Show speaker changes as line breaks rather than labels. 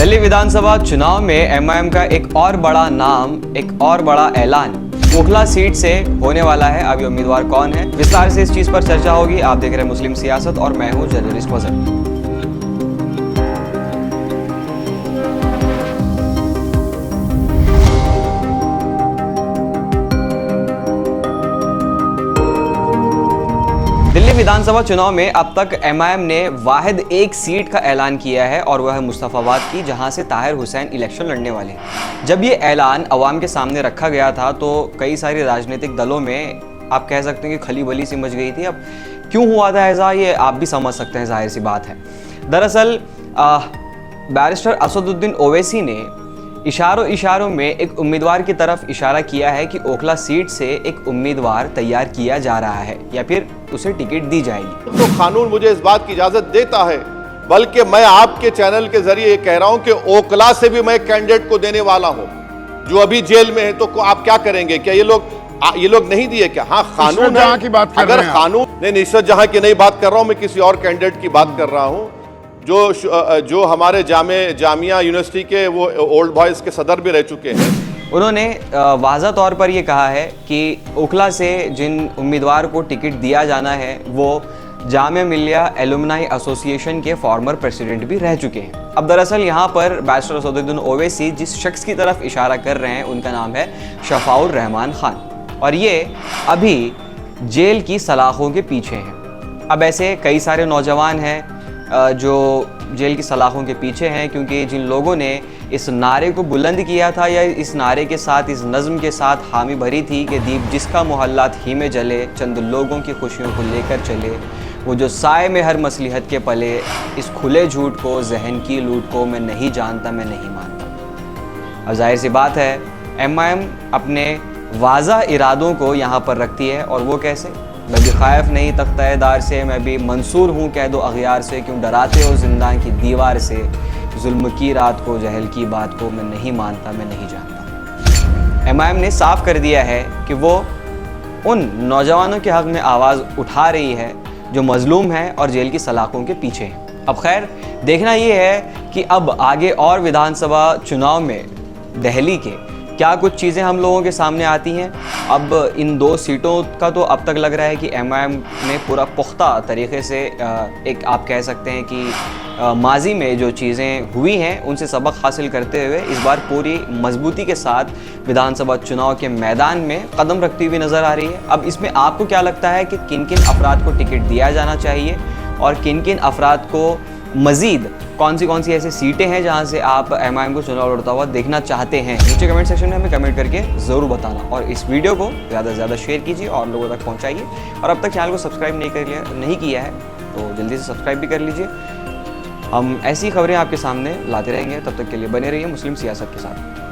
दिल्ली विधानसभा चुनाव में एमआईएम का एक और बड़ा नाम, एक और बड़ा ऐलान ओखला सीट से होने वाला है। अब ये उम्मीदवार कौन है, विस्तार से इस चीज पर चर्चा होगी। आप देख रहे हैं मुस्लिम सियासत और मैं हूं जर्नलिस्ट वजन। दिल्ली विधानसभा चुनाव में अब तक एमआईएम ने वाहिद एक सीट का ऐलान किया है और वह है मुस्तफाबाद की, जहां से ताहिर हुसैन इलेक्शन लड़ने वाले हैं। जब ये ऐलान अवाम के सामने रखा गया था तो कई सारे राजनीतिक दलों में आप कह सकते हैं कि खली बली सी मच गई थी। अब क्यों हुआ था ऐसा, ये आप भी समझ सकते हैं, जाहिर सी बात है। दरअसल बैरिस्टर असदुद्दीन ओवैसी ने इशारों में एक उम्मीदवार की तरफ इशारा किया है कि ओखला सीट से एक उम्मीदवार तैयार किया जा रहा है या फिर उसे टिकट दी जाएगी।
तो कानून मुझे इस बात की इजाजत देता है, बल्कि मैं आपके चैनल के जरिए ये कह रहा हूं कि ओखला से भी मैं कैंडिडेट को देने वाला हूं जो अभी जेल में है। तो आप क्या करेंगे? क्या ये लोग नहीं दिए क्या? हाँ, कानून है की बात कर अगर कानून नहीं, इशरत जहां की नहीं बात कर रहा हूं मैं, किसी और कैंडिडेट की बात कर रहा हूं जो हमारे जामिया यूनिवर्सिटी के वो ओल्ड बॉयज के सदर भी रह चुके हैं।
उन्होंने वाज़ा तौर पर यह कहा है कि ओखला से जिन उम्मीदवार को टिकट दिया जाना है वो जामिया मिलिया एलुमनाई एसोसिएशन के फॉर्मर प्रेसिडेंट भी रह चुके हैं। अब दरअसल यहाँ पर बैरिस्टर असदुद्दीन ओवैसी जिस शख्स की तरफ इशारा कर रहे हैं उनका नाम है शफाउर रहमान खान, और ये अभी जेल की सलाखों के पीछे हैं। अब ऐसे कई सारे नौजवान हैं जो जेल की सलाखों के पीछे हैं, क्योंकि जिन लोगों ने इस नारे को बुलंद किया था या इस नारे के साथ, इस नज़्म के साथ हामी भरी थी कि दीप जिसका मोहल्लात ही में जले, चंद लोगों की खुशियों को लेकर चले, वो जो साए में हर मसलिहत के पले, इस खुले झूठ को, जहन की लूट को मैं नहीं जानता, मैं नहीं मानता। अब जाहिर सी बात है एमआईएम अपने वाज़ा इरादों को यहाँ पर रखती है, और वो कैसे? मैं भी खायफ नहीं तख्ताएदार से, मैं भी मंसूर हूँ कह दो अगयार से, क्यों डराते हो जिंदान की दीवार से, जुल्म की रात को, जहल की बात को मैं नहीं मानता, मैं नहीं जानता। एमआईएम ने साफ कर दिया है कि वो उन नौजवानों के हक़ में आवाज़ उठा रही है जो मजलूम हैं और जेल की सलाखों के पीछे हैं। अब खैर देखना ये है कि अब आगे और विधानसभा चुनाव में दिल्ली के क्या कुछ चीज़ें हम लोगों के सामने आती हैं। अब इन दो सीटों का तो अब तक लग रहा है कि एमआईएम ने पूरा पुख्ता तरीके से एक आप कह सकते हैं कि माजी में जो चीज़ें हुई हैं उनसे सबक हासिल करते हुए इस बार पूरी मजबूती के साथ विधानसभा चुनाव के मैदान में कदम रखती हुई नज़र आ रही है। अब इसमें आपको क्या लगता है कि किन किन अफराद को टिकट दिया जाना चाहिए और किन किन अफराद को मज़ीद कौन सी ऐसी सीटें हैं जहां से आप एमआईएम को चुनाव लड़ता हुआ देखना चाहते हैं? नीचे कमेंट सेक्शन में हमें कमेंट करके ज़रूर बताना, और इस वीडियो को ज़्यादा से ज़्यादा शेयर कीजिए और लोगों तक पहुंचाइए। और अब तक चैनल को सब्सक्राइब नहीं किया है तो जल्दी से सब्सक्राइब भी कर लीजिए। हम ऐसी खबरें आपके सामने लाते रहेंगे, तब तक के लिए बने रहिए मुस्लिम सियासत के साथ।